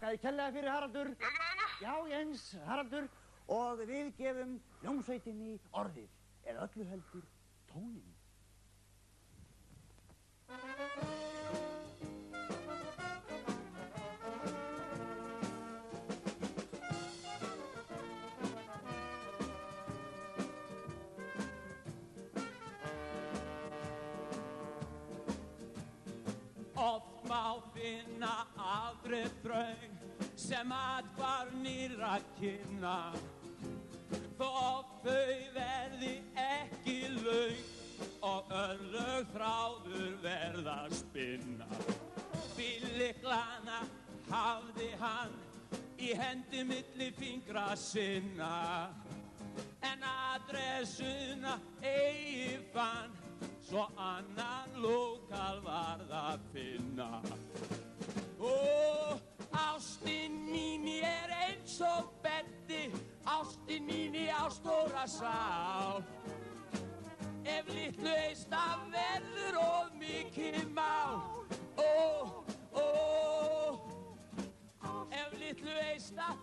Þakka þér kærlega fyrir, Haraldur. Já, Jens, Haraldur. Og við gefum hljómsveitinni orðið, eða öllu heldur tóninn. Oft má finna afbrigð þröng sem athvarf nýrra kynna, þó oft þau verði ekki löng og örlög þráður verða spinna. Bíllyklana hafði hann í hendi milli fingra sinna, en adressuna eigi fann, svo annan lokal varð að finna. Ó, ástin mín er eins og beddi, ástin mín á stóra sál. Ef litlu eista verður of mikið mál, ó, ó, ef litlu eista